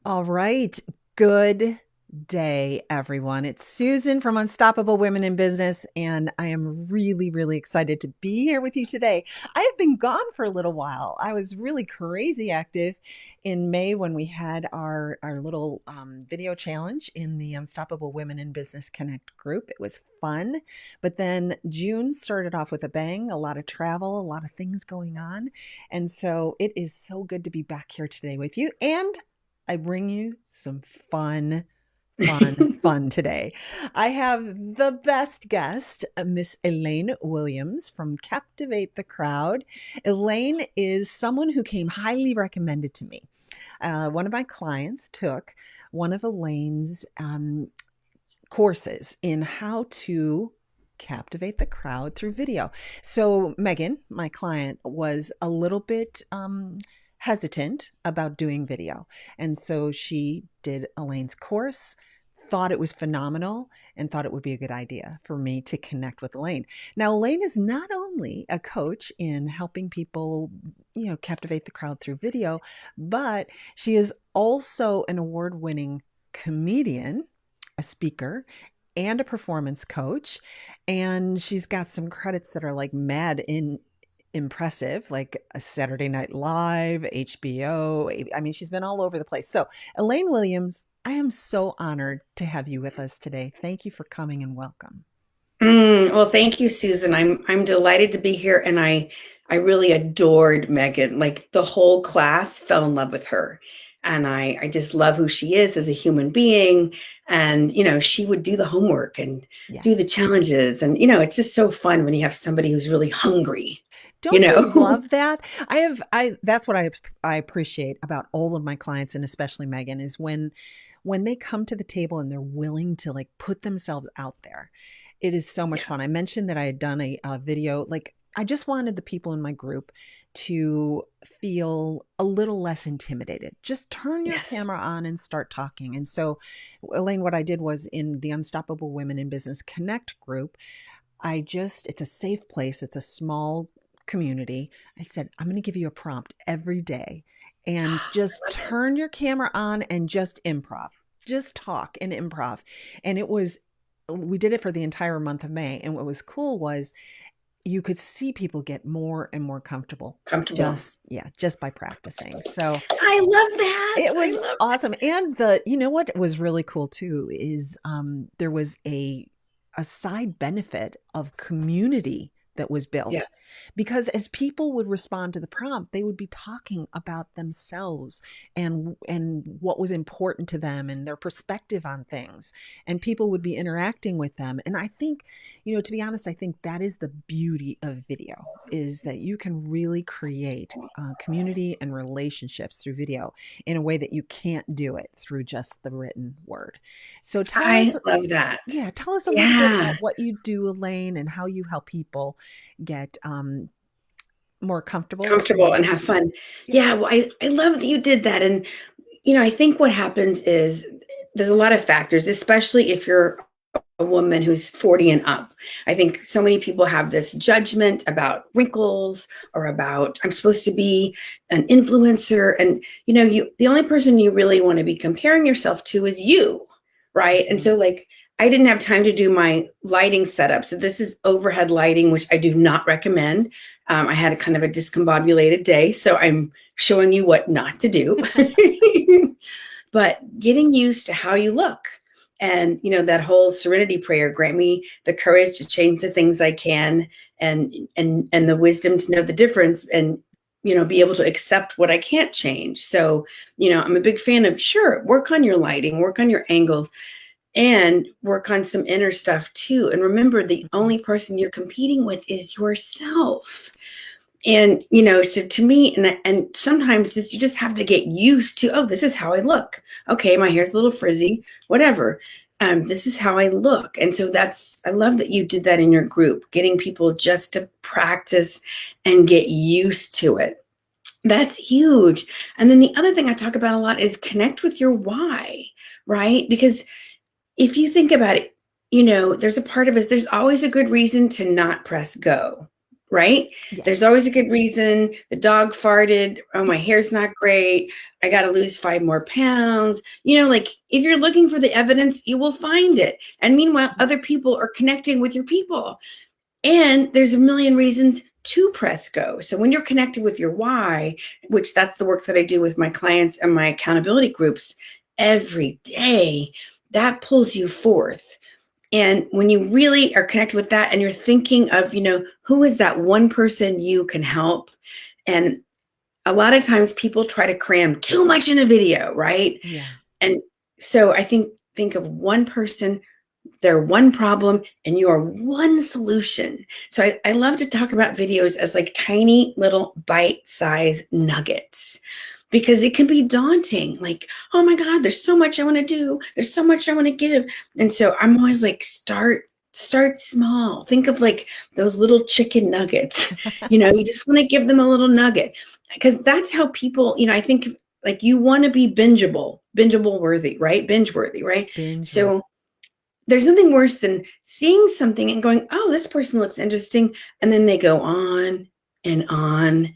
All right. Good day, everyone. It's Susan from Unstoppable Women in Business, and I am really, really excited to be here with you today. I have been gone for a little while. I was really crazy active in May when we had our little video challenge in the Unstoppable Women in Business Connect group. It was fun. But then June started off with a bang, a lot of travel, a lot of things going on. And so it is so good to be back here today with you. And I bring you some fun today. I have the best guest, Miss Elaine Williams from Captivate the Crowd. Elaine is someone who came highly recommended to me. One of my clients took one of Elaine's courses in how to captivate the crowd through video. So Megan, my client, was a little bit hesitant about doing video. And so she did Elaine's course, thought it was phenomenal, and thought it would be a good idea for me to connect with Elaine. Now, Elaine is not only a coach in helping people, captivate the crowd through video, but she is also an award-winning comedian, a speaker, and a performance coach. And she's got some credits that are like mad impressive, like a Saturday Night Live, HBO. I mean, she's been all over the place. So, Elaine Williams, I am so honored to have you with us today. Thank you for coming and welcome. Well, thank you, Susan. I'm delighted to be here, and I really adored Megan. Like the whole class fell in love with her, and I just love who she is as a human being. And she would do the homework and do the Yes. challenges, and it's just so fun when you have somebody who's really hungry. You Don't you know. love that? I that's what I appreciate about all of my clients, and especially Megan, is when they come to the table and they're willing to like put themselves out there. It is so much Yeah. fun. I mentioned that I had done a video, like I just wanted the people in my group to feel a little less intimidated. Just turn your Yes. camera on and start talking. And so, Elaine, what I did was in the Unstoppable Women in Business Connect group, it's a safe place. It's a small community. I said, I'm going to give you a prompt every day and just I love it. turn your camera on and just improv, just talk and improv. And we did it for the entire month of May. And what was cool was you could see people get more and more comfortable Comfortable. just by practicing. So I love that. it I was love awesome. And what was really cool too is there was a side benefit of community that was Yeah. built, because as people would respond to the prompt, they would be talking about themselves and what was important to them and their perspective on things, and people would be interacting with them. And I think, to be honest, I think that is the beauty of video, is that you can really create community and relationships through video in a way that you can't do it through just the written word. So I love that. tell us a little bit Yeah. about what you do, Elaine, and how you help people get more comfortable with Comfortable and video. have fun. Yeah. Yeah, well, I love that you did that. And, I think what happens is there's a lot of factors, especially if you're a woman who's 40 and up. I think so many people have this judgment about wrinkles or about I'm supposed to be an influencer. And, the only person you really want to be comparing yourself to is you. Right. And Mhm. so, like, I didn't have time to do my lighting setup. So this is overhead lighting, which I do not recommend. I had a kind of a discombobulated day, so I'm showing you what not to do. But getting used to how you look, and that whole serenity prayer, grant me the courage to change the things I can, and the wisdom to know the difference, and be able to accept what I can't change. So I'm a big fan of, sure, work on your lighting, work on your angles, and work on some inner stuff too. And remember, the Mhm. only person you're competing with is yourself. And so to me, and sometimes you just have to get used to, oh, this is how I look. Okay, my hair's a little frizzy, whatever. This is how I look. And so I love that you did that in your group, getting people just to practice and get used to it. That's huge. And then the other thing I talk about a lot is connect with your why, right? Because if you think about it, there's a part of us, there's always a good reason to not press go, right? There's Yes. always a good reason. The dog farted. Oh, my hair's not great. I got to lose 5 more pounds. Like if you're looking for the evidence, you will find it. And meanwhile, other people are connecting with your people. And there's a million reasons to press go. So when you're connected with your why, which that's the work that I do with my clients and my accountability groups every day, that pulls you forth. And when you really are connected with that and you're thinking of, who is that one person you can help? And a lot of times people try to cram too much in a video, right? Yeah. And so I think of one person, their one problem, and you are one solution. So I love to talk about videos as like tiny little bite-sized nuggets, because it can be daunting. Like, oh my God, there's so much I want to do. There's so much I want to give. And so I'm always like, start small. Think of like those little chicken nuggets. You just want to give them a little nugget, because that's how people, I think like you want to be bingeable worthy, right? Binge worthy, right? Binge worthy. So there's nothing worse than seeing something and going, oh, this person looks interesting. And then they go on and on.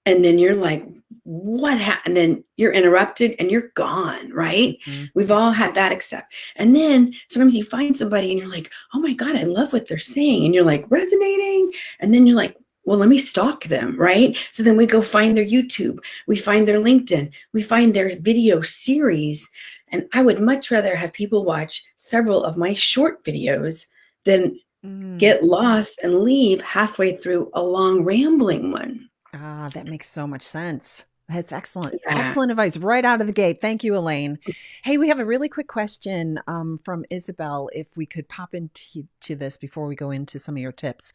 And then you're like, what happened? And then you're interrupted and you're gone, right? Mhm. We've all had that accept. And then sometimes you find somebody and you're like, oh my God, I love what they're saying. And you're like resonating. And then you're like, well, let me stalk them, right? So then we go find their YouTube, we find their LinkedIn, we find their video series. And I would much rather have people watch several of my short videos than Mm. get lost and leave halfway through a long rambling one. Ah, that makes so much sense. That's excellent. Yeah. Excellent advice right out of the gate. Thank you, Elaine. Hey, we have a really quick question from Isabel. If we could pop into this before we go into some of your tips.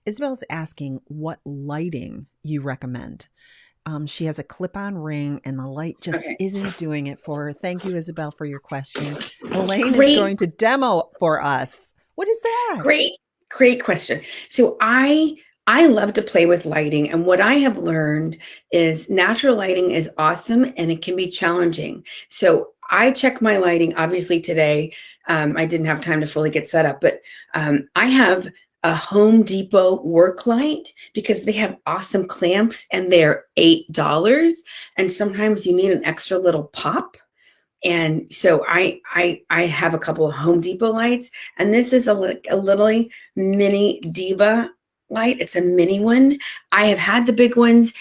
Isabel's asking what lighting you recommend. She has a clip-on ring and the light just Okay. isn't doing it for her. Thank you, Isabel, for your question. Elaine is Great, going to demo for us. What is that? great, great question. So I love to play with lighting, and what I have learned is natural lighting is awesome and it can be challenging. So I check my lighting. Obviously today, I didn't have time to fully get set up, but I have a Home Depot work light because they have awesome clamps and they're $8. And sometimes you need an extra little pop. And so I have a couple of Home Depot lights, and this is a little mini Diva light. It's a mini one. I have had the big ones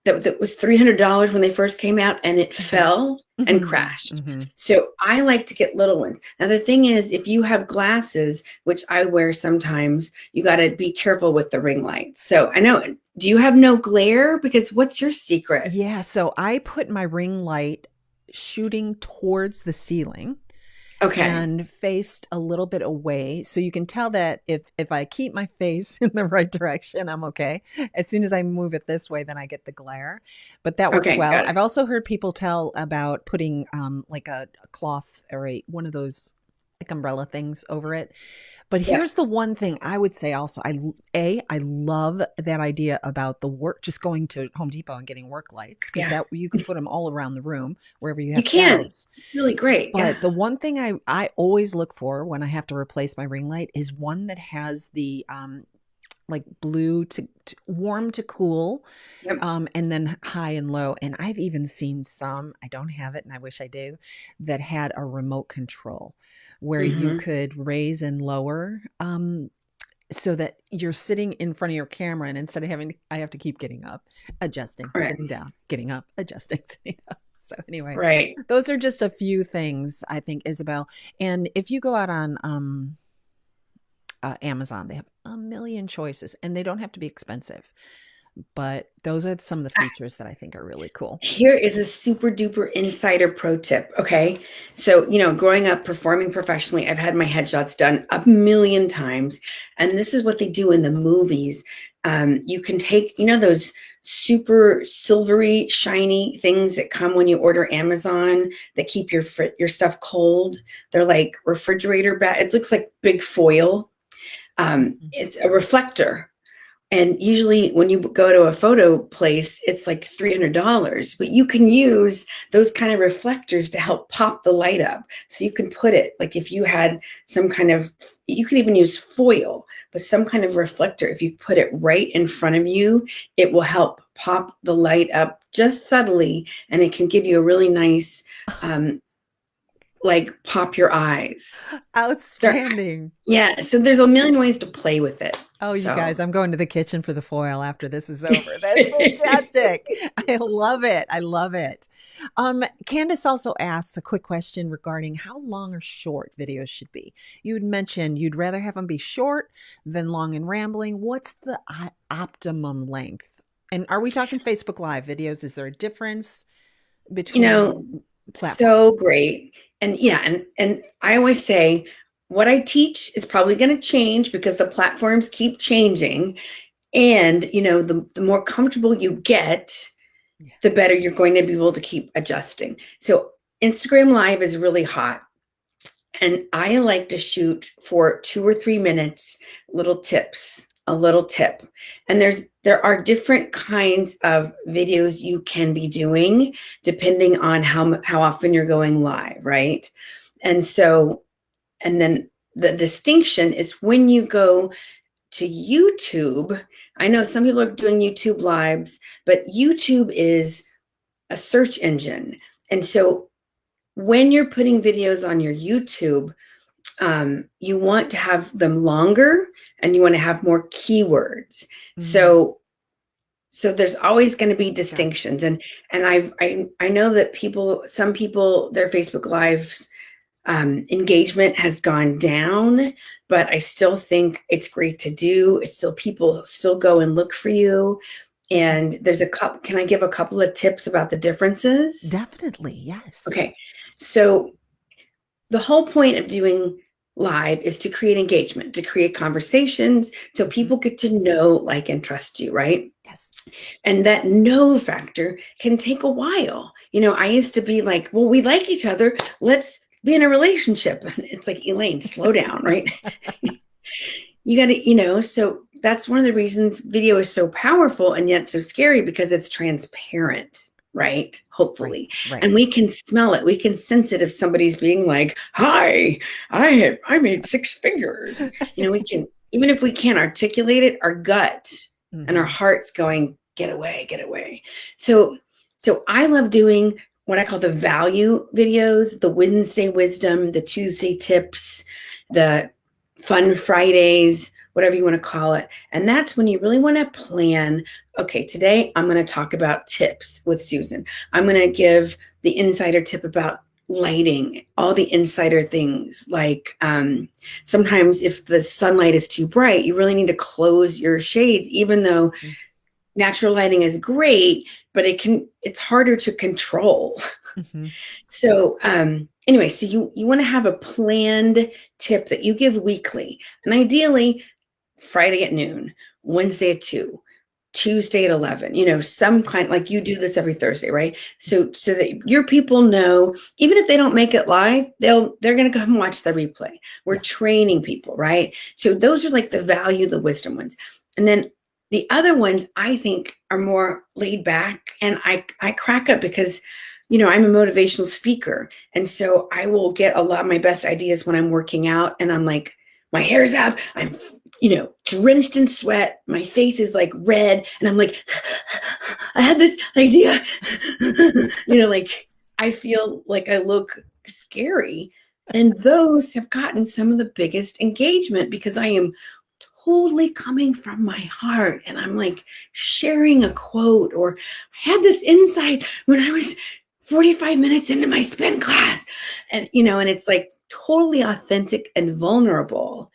that was $300 when they first came out, and it Mhm. fell and Mhm. crashed. Mhm. So I like to get little ones. Now the thing is, if you have glasses, which I wear sometimes, you got to be careful with the ring lights. So I know, do you have no glare? Because what's your secret? Yeah, so I put my ring light shooting towards the ceiling Okay. and faced a little bit away. So you can tell that if I keep my face in the right direction, I'm okay. As soon as I move it this way, then I get the glare. But that works Okay, well. got it. I've also heard people tell about putting like a cloth or one of those like umbrella things over it. But Yeah. here's the one thing I would say also. I love that idea about the work, just going to Home Depot and getting work lights, because Yeah. that you can put them all around the room wherever you You have can. shadows. It's really great. Yeah. But the one thing I always look for when I have to replace my ring light is one that has the like blue to warm to cool, Yep. and then high and low. And I've even seen some, I don't have it and I wish I do, that had a remote control where you Hmm. could raise and lower, so that you're sitting in front of your camera, and instead of I have to keep getting up, adjusting, Right. sitting down, getting up, adjusting, sitting down. So anyway, Right. those are just a few things I think, Isabel. And if you go out on Amazon, they have a million choices, and they don't have to be expensive. But those are some of the features that I think are really cool. Here is a super duper insider pro tip. Okay. So, growing up performing professionally, I've had my headshots done a million times. And this is what they do in the movies. You can take, those super silvery, shiny things that come when you order Amazon that keep your stuff cold. They're like refrigerator bag. It looks like big foil. Mhm. It's a reflector. And usually when you go to a photo place, it's like $300, but you can use those kind of reflectors to help pop the light up. So you can put it, like if you had some kind of, you could even use foil, but some kind of reflector, if you put it right in front of you, it will help pop the light up just subtly, and it can give you a really nice, like pop your eyes. Start, Outstanding. yeah. So there's a million ways to play with it. Oh, you So. guys, I'm going to the kitchen for the foil after this is over. That's fantastic. I love it. I love it. Candace also asks a quick question regarding how long or short videos should be. You had mentioned you'd rather have them be short than long and rambling. What's the optimum length? And are we talking Facebook Live videos? Is there a difference you know, between platforms? so great. And yeah, and I always say what I teach is probably going to change because the platforms keep changing. And the more comfortable you get, Yeah. the better you're going to be able to keep adjusting. So Instagram Live is really hot. And I like to shoot for 2 or 3 minutes, little tips, a little tip. And there are different kinds of videos you can be doing depending on how often you're going live, right? And so, and then the distinction is when you go to YouTube. I know some people are doing YouTube lives, but YouTube is a search engine. And so when you're putting videos on your YouTube, you want to have them longer and you want to have more keywords. Mm, So there's always going to be got distinctions, and I know that some people, their Facebook Lives engagement has gone down, but I still think it's great to do. It's still, people still go and look for you. it. And there's a couple. Can I give a couple of tips about the differences? Definitely, yes. Okay, so the whole point of doing live is to create engagement, to create conversations, so Mhm. people get to know, like, and trust you, right? Yes. And that know factor can take a while. I used to be like, well, we like each other, let's be in a relationship. It's like, Elaine, slow down, right? You got to, so that's one of the reasons video is so powerful and yet so scary, because it's transparent, right? Right, Hopefully. right. And we can smell it. We can sense it if somebody's being like, hi, I made six figures. We can, even if we can't articulate it, our gut and our Mhm. heart's going, get away, get away. So I love doing what I call the value videos, the Wednesday wisdom, the Tuesday tips, the fun Fridays, whatever you want to call it. And that's when you really want to plan. Okay, today I'm going to talk about tips with Susan. I'm going to give the insider tip about lighting, all the insider things, like sometimes if the sunlight is too bright, you really need to close your shades, even though Mm, natural lighting is great, but it's harder to control. mhm. So anyway, so you want to have a planned tip that you give weekly, and ideally Friday at noon, Wednesday at 2, Tuesday at 11, some kind, like you do this every Thursday, right? So that your people know, even if they don't make it live, they're going to come watch the replay. We're Yeah. training people, right? So those are like the value, the wisdom ones. And then the other ones I think are more laid back, and I crack up because I'm a motivational speaker, and so I will get a lot of my best ideas when I'm working out, and I'm like, my hair's up, I'm drenched in sweat, my face is like red, and I'm like, I had this idea. Like, I feel like I look scary. And those have gotten some of the biggest engagement because I am totally coming from my heart, and I'm like sharing a quote, or I had this insight when I was 45 minutes into my spin class, and it's like totally authentic and vulnerable.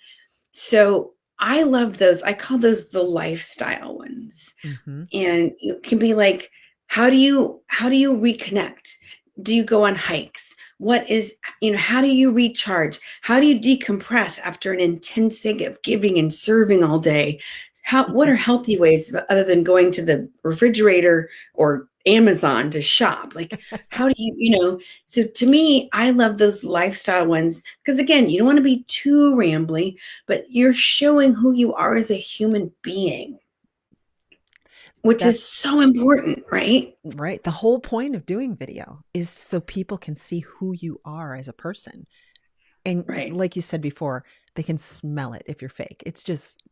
So I love those. I call those the lifestyle ones. Mhm. And it can be like, how do you reconnect? Do you go on hikes? What is, how do you recharge? How do you decompress after an intense day of giving and serving all day? What are healthy ways other than going to the refrigerator or Amazon to shop? Like, how do so to me, I love those lifestyle ones because, again, you don't want to be too rambly, but you're showing who you are as a human being. which is That's so important, right? right. The whole point of doing video is so people can see who you are as a person. And Right. like you said before, they can smell it if you're fake. It's just,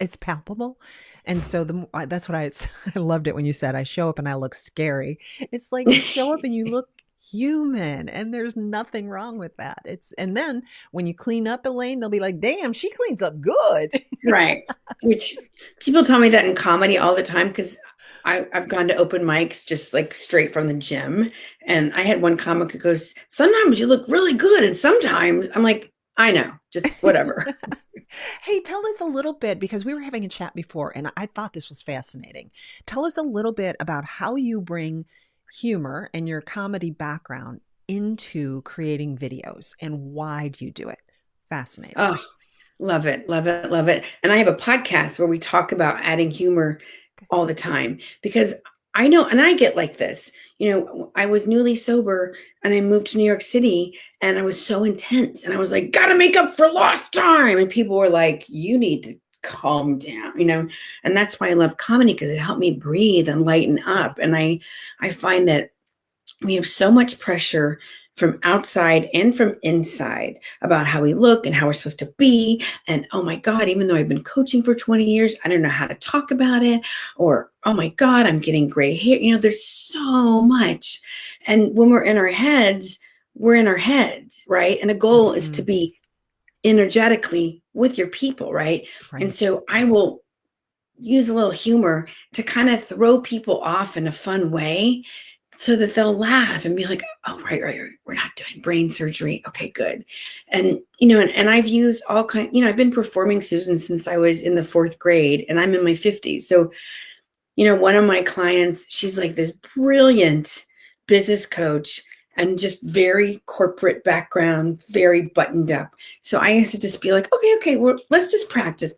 it's palpable. And so that's what I loved it when you said I show up and I look scary. It's like you show up and you look human, and there's nothing wrong with that. It's and then when you clean up, Elaine, they'll be like, "Damn, she cleans up good." Right. Which people tell me that in comedy all the time because I've gone to open mics just like straight from the gym. And I had one comic who goes, sometimes you look really good. And sometimes I'm like, I know, just whatever. Hey, tell us a little bit, because we were having a chat before and I thought this was fascinating. Tell us a little bit about how you bring humor and your comedy background into creating videos, and why do you do it? Fascinating. Oh, love it, love it, love it. And I have a podcast where we talk about adding humor all the time because I know, and I get like this. I was newly sober and I moved to New York City and I was so intense and I was like, gotta make up for lost time. And people were like, you need to calm down. And that's why I love comedy because it helped me breathe and lighten up. And I find that we have so much pressure from outside and from inside about how we look and how we're supposed to be. And oh my God, even though I've been coaching for 20 years, I don't know how to talk about it. Or, oh my God, I'm getting gray hair. There's so much. And when we're in our heads, right? And the goal is to Mhm. be energetically with your people, right? And Right. so I will use a little humor to kind of throw people off in a fun way so that they'll laugh and be like, oh, right. We're not doing brain surgery. Okay, good. And I've used all kinds, I've been performing, Susan, since I was in the 4th grade and I'm in my 50s. So, one of my clients, she's like this brilliant business coach and just very corporate background, very buttoned up. So I used to just be like, okay, well, let's just practice.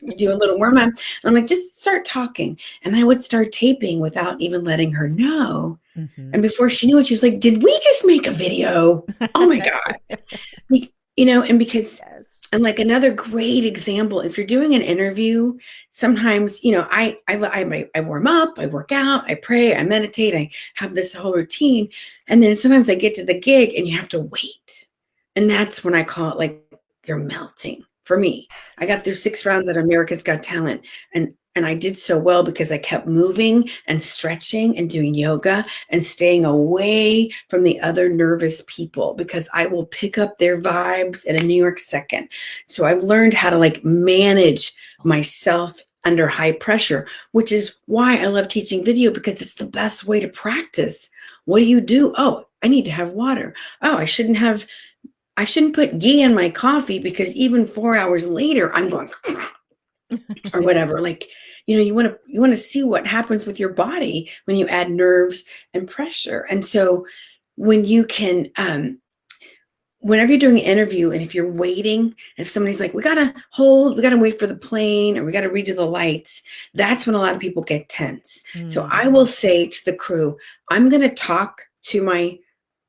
You do a little warm up. And I'm like, just start talking. And I would start taping without even letting her know. Mhm. And before she knew it, she was like, did we just make a video? Oh my God. And because, Yes. and like another great example, if you're doing an interview, sometimes, I warm up, I work out, I pray, I meditate, I have this whole routine. And then sometimes I get to the gig and you have to wait. And that's when I call it like you're melting for me. I got through 6 rounds at America's Got Talent. And I did so well because I kept moving and stretching and doing yoga and staying away from the other nervous people because I will pick up their vibes in a New York second. So I've learned how to like manage myself under high pressure, which is why I love teaching video because it's the best way to practice. What do? Oh, I need to have water. Oh, I shouldn't put ghee in my coffee because even 4 hours later, I'm going or whatever. Like, you want to see what happens with your body when you add nerves and pressure. And so when you can, whenever you're doing an interview and if you're waiting, and if somebody's like, we got to wait for the plane or we got to redo the lights, that's when a lot of people get tense. So I will say to the crew, I'm going to talk to my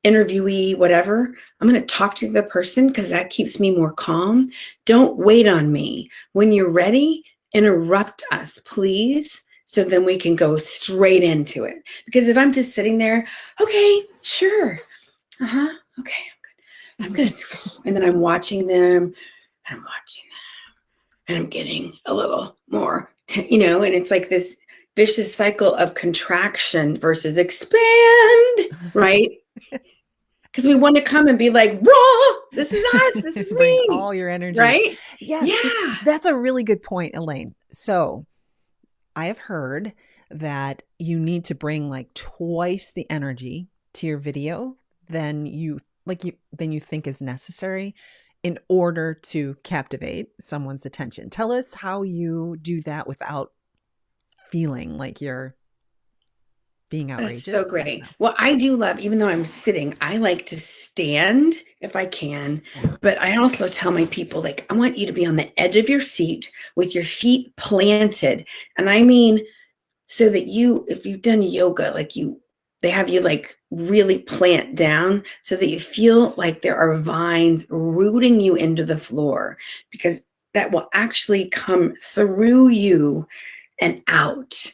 interviewee, whatever. I'm going to talk to the person because that keeps me more calm. Don't wait on me. When you're ready, interrupt us, please. So then we can go straight into it. Because if I'm just sitting there, okay, sure. Okay, I'm good. And then I'm watching them and and I'm getting a little more, and it's like this vicious cycle of contraction versus expand, right? Because we want to come and be like, whoa, this is us, this is Bring me, all your energy. right? Yes, Yeah. that's a really good point, Elaine. So I have heard that you need to bring like twice the energy to your video than you think is necessary in order to captivate someone's attention. Tell us how you do that without feeling like you're being That's so outrageous. I don't great. know. Well, I do love, even though I'm sitting, I like to stand if I can. Yeah. But I also tell my people, like, I want you to be on the edge of your seat with your feet planted. And I mean, so that if you've done yoga, they have you like really plant down so that you feel like there are vines rooting you into the floor because that will actually come through you and out.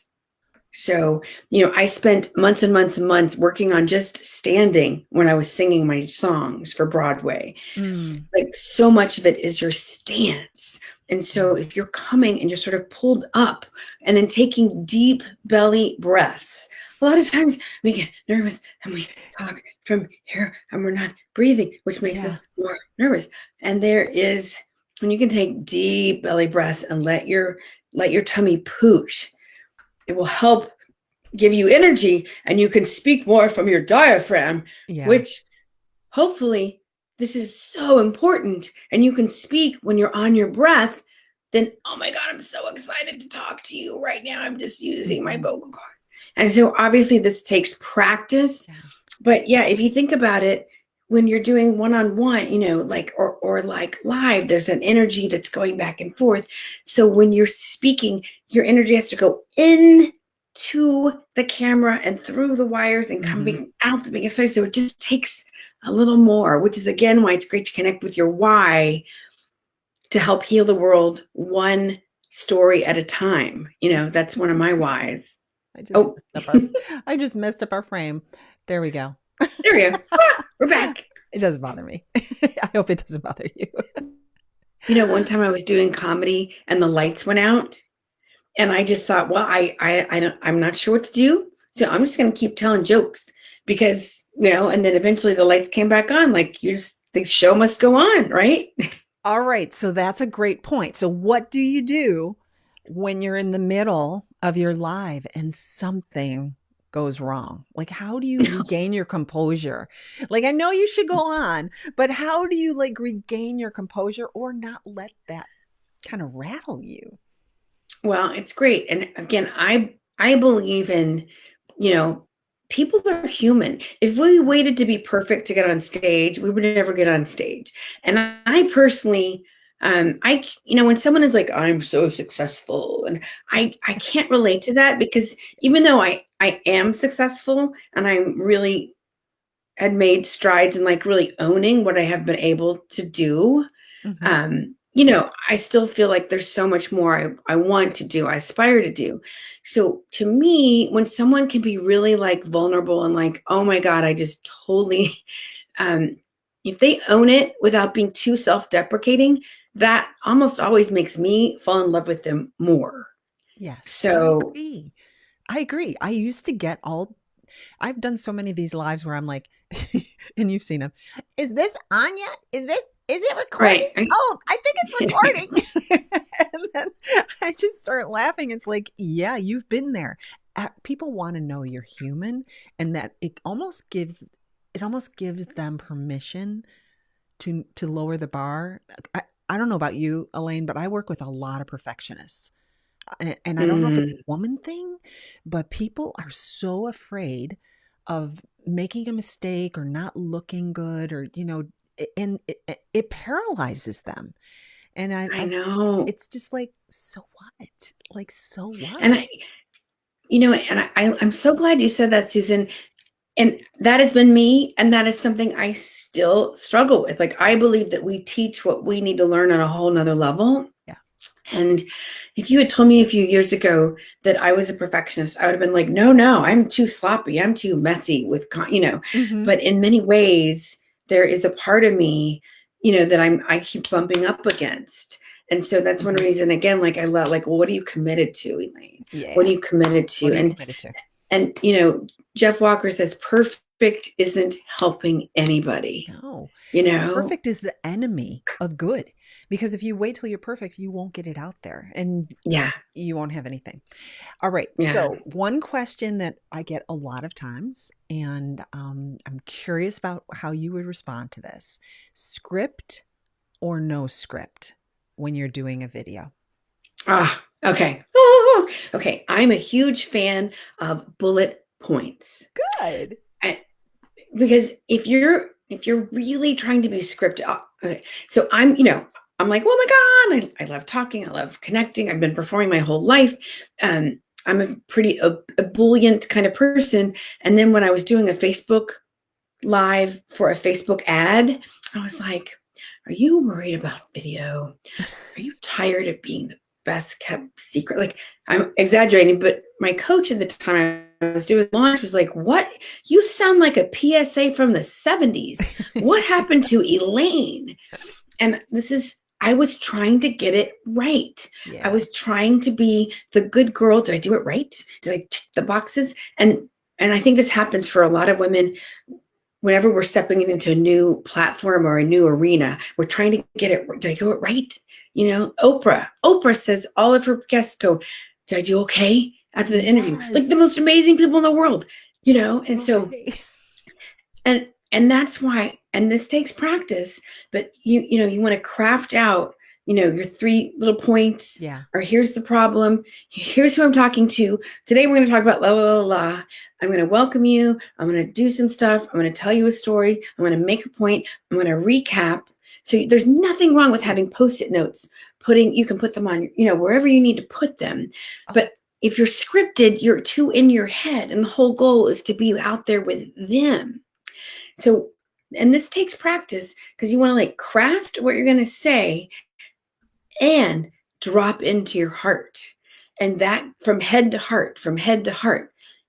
So, I spent months and months and months working on just standing when I was singing my songs for Broadway. Mm, Like, so much of it is your stance. And so yeah. if you're coming and you're sort of pulled up and then taking deep belly breaths, a lot of times we get nervous and we talk from here and we're not breathing, which makes Yeah. us more nervous. And when you can take deep belly breaths and let your tummy pooch, it will help give you energy and you can speak more from your diaphragm, Yeah. which hopefully this is so important. And you can speak when you're on your breath. Then, oh my God, I'm so excited to talk to you right now. I'm just using my Mhm. vocal cord. And so obviously this takes practice. Yeah. But yeah, if you think about it, when you're doing one-on-one, like or like live, there's an energy that's going back and forth. So when you're speaking, your energy has to go in to the camera and through the wires and Mhm. coming out the biggest side. So it just takes a little more, which is again why it's great to connect with your why to help heal the world one story at a time. That's one of my whys. I just Oh, messed up our I just messed up our frame. There we go. there we go. We're back. It doesn't bother me. I hope it doesn't bother you. One time I was doing comedy and the lights went out, and I just thought, well, I'm not sure what to do, so I'm just going to keep telling jokes because and then eventually the lights came back on. Like the show must go on, right? All right, so that's a great point. So what do you do when you're in the middle of your live and something goes wrong? Like how do you regain your composure? Like I know you should go on, but how do you like regain your composure or not let that kind of rattle you? Well, it's great, and again, I believe in you know people are human. If we waited to be perfect to get on stage, we would never get on stage. And I personally, when someone is like, I'm so successful, and I can't relate to that because even though I am successful and I'm really had made strides in like really owning what I have been able to do, Mhm. I still feel like there's so much more I want to do, I aspire to do. So to me, when someone can be really like vulnerable and like, oh my God, I just totally, um, if they own it without being too self-deprecating, that almost always makes me fall in love with them more. Yes, I So, agree. I agree. I used to get all I've done so many of these lives where I'm like, and you've seen them. Is this on yet? Is it recording? right. Oh, I think it's recording. And then I just start laughing. It's like, yeah, you've been there. People want to know you're human, and that it almost gives them permission to lower the bar. I don't know about you, Elaine, but I work with a lot of perfectionists. And I don't know if it's a Mm, woman thing, but people are so afraid of making a mistake or not looking good or, and it paralyzes them. And I know. it's just like, so what? Like, so what? And I'm so glad you said that, Susan. And that has been me, and that is something I still struggle with. Like, I believe that we teach what we need to learn on a whole nother level. Yeah. And if you had told me a few years ago that I was a perfectionist, I would have been like, no, I'm too sloppy. I'm too messy with. Hmm. But in many ways, there is a part of me, that I keep bumping up against. And so that's one Hmm. reason, again, like I love, like, well, what are you committed to, Elaine? What are Yeah. you committed What to? are you committed to? And Jeff Walker says perfect isn't helping anybody, No. you know? Perfect is the enemy of good because if you wait till you're perfect, you won't get it out there and Yeah. you won't have anything. All right. Yeah. So, one question that I get a lot of times, and I'm curious about how you would respond to this: script or no script when you're doing a video? Okay. Oh, okay. I'm a huge fan of bullet points. Good. I, because if you're really trying to be scripted, okay. So I'm like, oh my God, I love talking, I love connecting. I've been performing my whole life. I'm a pretty ebullient kind of person. And then when I was doing a Facebook live for a Facebook ad, I was like, are you worried about video? Are you tired of being the best kept secret. Like, I'm exaggerating, but my coach at the time I was doing launch was like, what? You sound like a PSA from the 70s. What happened to Elaine? And I was trying to get it right. I Yeah. was trying to be the good girl. Did I do it right? Did I tick the boxes? And I think this happens for a lot of women whenever we're stepping into a new platform or a new arena. We're trying to get it. Did I do it right? Oprah says all of her guests go, did I do okay after the interview? Like Yes. the most amazing people in the world, and so Right. and that's why, and this takes practice, but you want to craft out, your 3 little points, Yeah. or here's the problem, here's who I'm talking to. Today we're going to talk about la la la la. I'm going to welcome you. I'm going to do some stuff. I'm going to tell you a story. I'm going to make a point. I'm going to recap. So there's nothing wrong with having Post-it notes. You can put them on, wherever you need to put them. Oh, But if you're scripted, you're too in your head, and the whole goal is to be out there with them. So, and this takes practice, because you want to like craft what you're going to say and drop into your heart. And that from head to heart,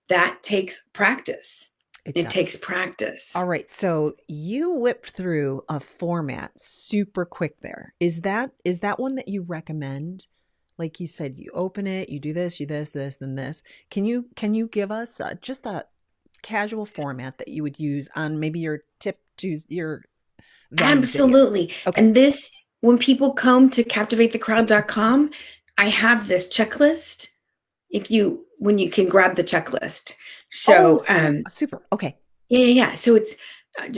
that takes practice. it It does. takes practice. All right. So you whipped through a format super quick there. Is that one that you recommend? Like you said, you open it, you do this, you this, then this. Can you give us just a casual format that you would use on maybe your tip to your value videos? Absolutely. Okay. And this, when people come to captivatethecrowd.com, I have this checklist. When you can grab the checklist. Oh, So, super. Okay. yeah. So it's,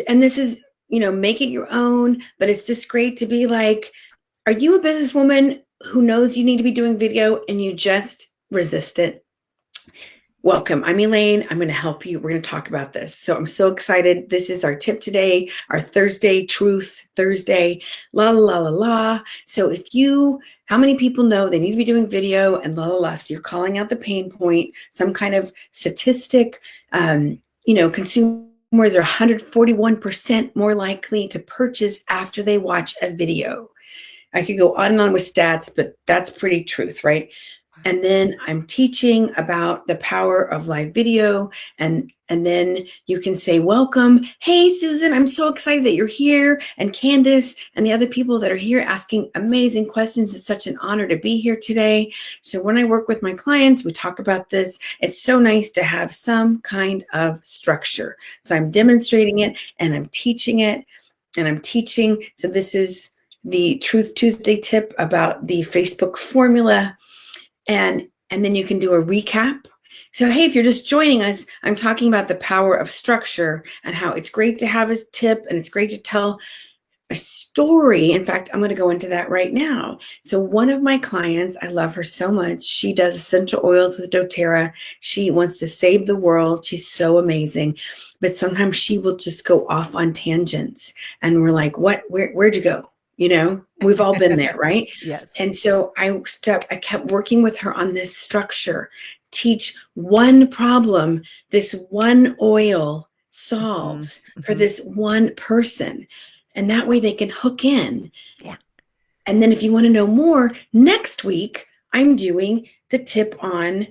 and this is, make it your own, but it's just great to be like, are you a businesswoman who knows you need to be doing video and you just resist it? Welcome. I'm Elaine. I'm going to help you. We're going to talk about this. So I'm so excited. This is our tip today, our Thursday, Truth Thursday, la, la, la, la. So how many people know they need to be doing video and la, la, la? So you're calling out the pain point, some kind of statistic. Consumers are 141% more likely to purchase after they watch a video. I could go on and on with stats, but that's pretty truth, right? And then I'm teaching about the power of live video. And then you can say, welcome. Hey, Susan, I'm so excited that you're here. And Candace and the other people that are here asking amazing questions. It's such an honor to be here today. So when I work with my clients, we talk about this. It's so nice to have some kind of structure. So I'm demonstrating it and I'm teaching it and I'm teaching. So this is the Truth Tuesday tip about the Facebook formula. And then you can do a recap. So, hey, if you're just joining us, I'm talking about the power of structure and how it's great to have a tip and it's great to tell a story. In fact, I'm going to go into that right now. So one of my clients, I love her so much. She does essential oils with doTERRA. She wants to save the world. She's so amazing. But sometimes she will just go off on tangents. And we're like, what? Where'd you go? We've all been there, right? Yes. And so I kept working with her on this structure. Teach one problem this one oil solves for this one person. And that way they can hook in. Yeah. And then if you want to know more, next week, I'm doing the tip on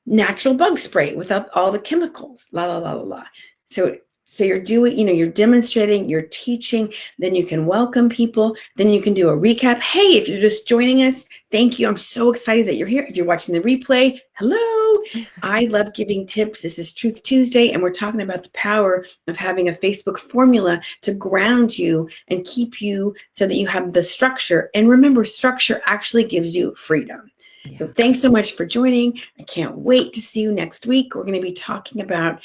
natural bug spray without all the chemicals, la, la, la, la, la. So you're doing, you're demonstrating, you're teaching, then you can welcome people, then you can do a recap. Hey, if you're just joining us, thank you. I'm so excited that you're here. If you're watching the replay, hello. I love giving tips. This is Truth Tuesday, and we're talking about the power of having a Facebook formula to ground you and keep you so that you have the structure. And remember, structure actually gives you freedom. Yeah. So thanks so much for joining. I can't wait to see you next week. We're going to be talking about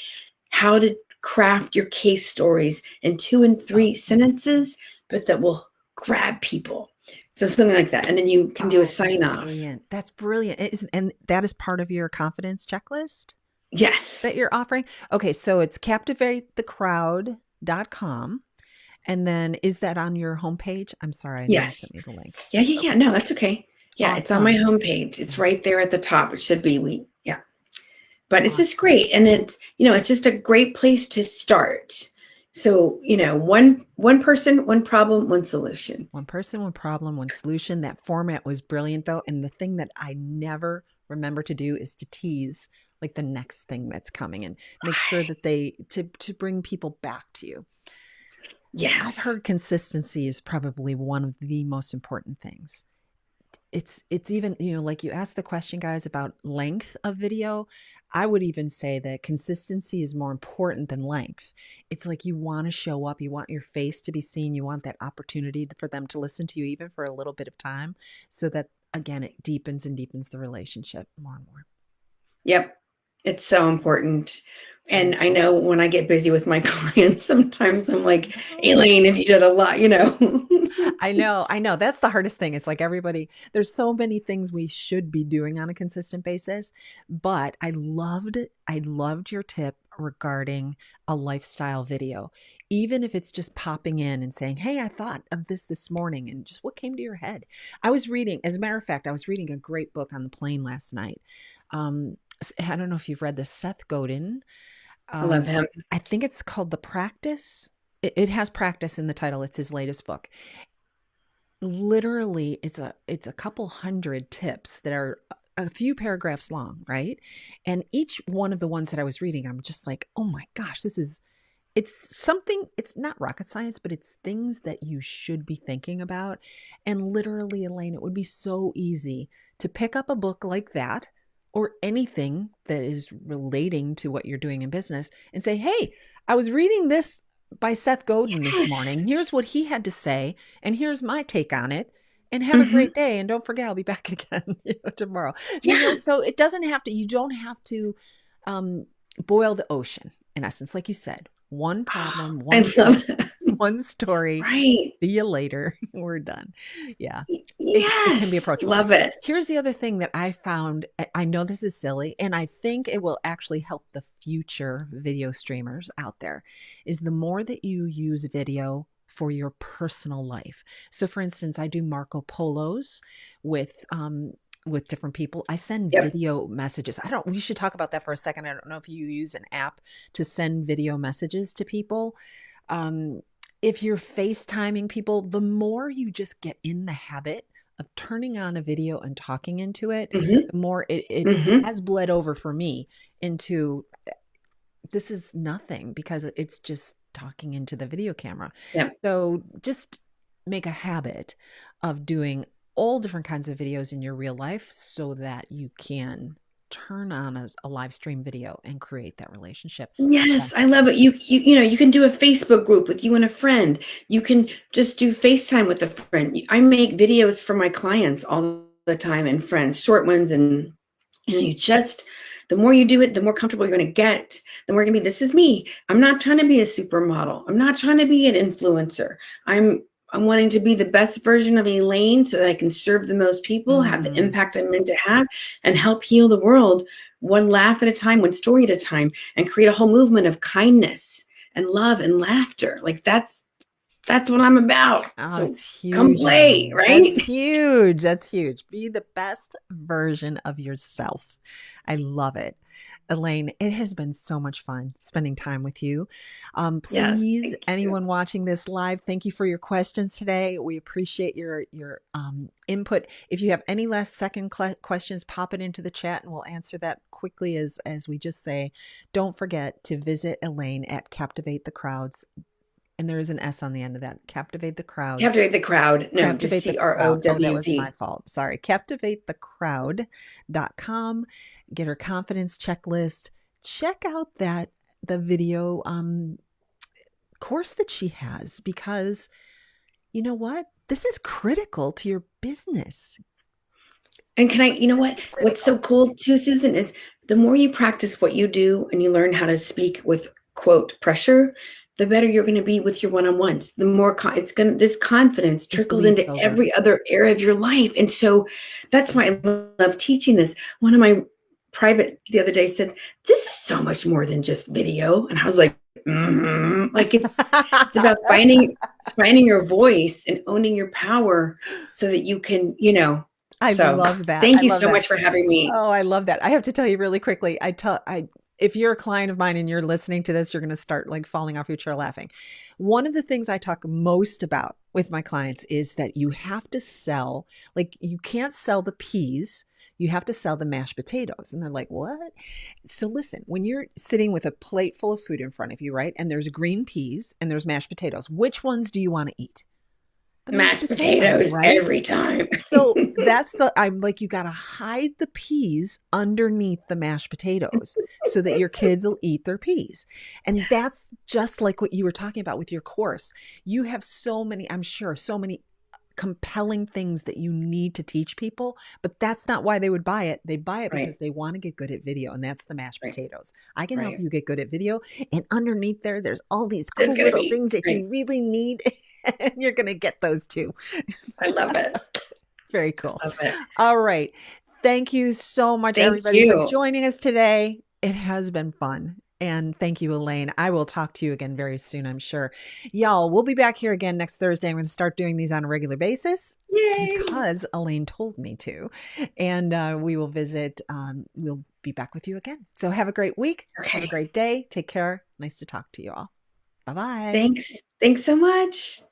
how to craft your case stories in 2 and 3 sentences, but that will grab people. So something like that. And then you can do a sign off. Brilliant. That's brilliant. And that is part of your confidence checklist? Yes. That you're offering? Okay. So it's captivatethecrowd.com. And then is that on your homepage? I'm sorry. I know you sent me the link. Yeah. No, that's okay. Yeah. Awesome. It's on my homepage. It's right there at the top. It should be. But it's just great. And it's just a great place to start. So, one person, one problem, one solution. One person, one problem, one solution. That format was brilliant though. And the thing that I never remember to do is to tease like the next thing that's coming and make sure that to bring people back to you. I've Yes. heard consistency is probably one of the most important things. It's even, like you asked the question, guys, about length of video. I would even say that consistency is more important than length. It's like you want to show up, you want your face to be seen, you want that opportunity for them to listen to you even for a little bit of time, so that again it deepens and deepens the relationship more and more. Yep. It's so important. And I Beautiful. know when I get busy with my clients, sometimes I'm like, No. Elaine, if you did a lot. I know. That's the hardest thing. It's like everybody, there's so many things we should be doing on a consistent basis. But I loved your tip regarding a lifestyle video. Even if it's just popping in and saying, "Hey, I thought of this morning," and just what came to your head. I was reading, as a matter of fact, I was reading a great book on the plane last night. I don't know if you've read this, Seth Godin. I love him. I think it's called The Practice. It has practice in the title. It's his latest book. Literally, it's a couple hundred tips that are a few paragraphs long, right? And each one of the ones that I was reading, I'm just like, oh my gosh, it's something, it's not rocket science, but it's things that you should be thinking about. And literally, Elaine, it would be so easy to pick up a book like that or anything that is relating to what you're doing in business and say, hey, I was reading this by Seth Godin this Yes. morning. Here's what he had to say, and here's my take on it. And have a Hmm. great day. And don't forget, I'll be back again tomorrow. Yeah. So it doesn't have to, you don't have to um, boil the ocean, in essence, like you said. One problem, I one tip, love that. one story. Right. See you later. We're done. Yeah, it can be Yes. approachable. Love it. Here's the other thing that I found. I know this is silly, and I think it will actually help the future video streamers out there, is the more that you use video for your personal life. So for instance, I do Marco Polos with different people. I send Yep. video messages. We should talk about that for a second. I don't know if you use an app to send video messages to people. Um, if you're FaceTiming people, the more you just get in the habit of turning on a video and talking into it, Hmm. the more it Hmm. has bled over for me into this is nothing because it's just talking into the video camera. Yep. So just make a habit of doing all different kinds of videos in your real life so that you can turn on a live stream video and create that relationship. Yes, That's I it. love it. You can do a Facebook group with you and a friend. You can just do FaceTime with a friend. I make videos for my clients all the time and friends, short ones, and you just the more you do it, the more comfortable you're going to get. The more you're going to be, this is me. I'm not trying to be a supermodel. I'm not trying to be an influencer. I'm wanting to be the best version of Elaine so that I can serve the most people, have the Mm. impact I'm meant to have, and help heal the world one laugh at a time, one story at a time, and create a whole movement of kindness and love and laughter. Like that's what I'm about. Oh, So that's come huge, play, Elaine. That's right? huge. That's huge. Be the best version of yourself. I love it. Elaine, it has been so much fun spending time with you. Yes, Please, thank you. anyone watching this live, thank you for your questions today. We appreciate your input. If you have any last second questions, pop it into the chat and we'll answer that quickly as we just say. Don't forget to visit Elaine at Captivate the Crowds, and there is an S on the end of that. Captivate the Crowds. Captivate the crowd. No, just Captivate the Crowd. Oh, that was my CROWD. fault. Sorry. CaptivateTheCrowd.com. Get her confidence checklist. Check out the video course that she has, because you know what? This is critical to your business. And you know what? What's so Critical. cool too, Susan, is the more you practice what you do and you learn how to speak with quote pressure, the better you're going to be with your one-on-ones. The more this confidence It trickles bleeds into over. every other area of your life. And so that's why I love teaching this. One of my private the other day said, "This is so much more than just video." And I was like, like it's about finding your voice and owning your power so that you can, I so love that. thank I you love so that. much for having me. Oh, I love that. I have to tell you really quickly. if you're a client of mine and you're listening to this, you're going to start like falling off your chair laughing. One of the things I talk most about with my clients is that you have to sell, like, you can't sell the peas. You have to sell the mashed potatoes. And they're like, what? So listen, when you're sitting with a plate full of food in front of you, right? And there's green peas and there's mashed potatoes. Which ones do you want to eat? The mashed Mashed potatoes, potatoes right? every time. So I'm like, you got to hide the peas underneath the mashed potatoes so that your kids will eat their peas. And that's just like what you were talking about with your course. You have so many, I'm sure, so many compelling things that you need to teach people, but that's not why they would buy it. They buy it because Right, they want to get good at video, and that's the mashed right, potatoes. I can help right. you get good at video, and underneath there's all these There's cool gonna little be, things that right. you really need, and you're going to get those too. I love it. Very I cool. love it. All right. Thank you so much, Thank everybody, for you. joining us today. It has been fun. And thank you, Elaine. I will talk to you again very soon, I'm sure. Y'all, we'll be back here again next Thursday. I'm going to start doing these on a regular basis Yay. because Elaine told me to. And we will visit, we'll be back with you again. So have a great week. Have a Okay. great day. Take care. Nice to talk to you all. Bye bye. Thanks. Thanks so much.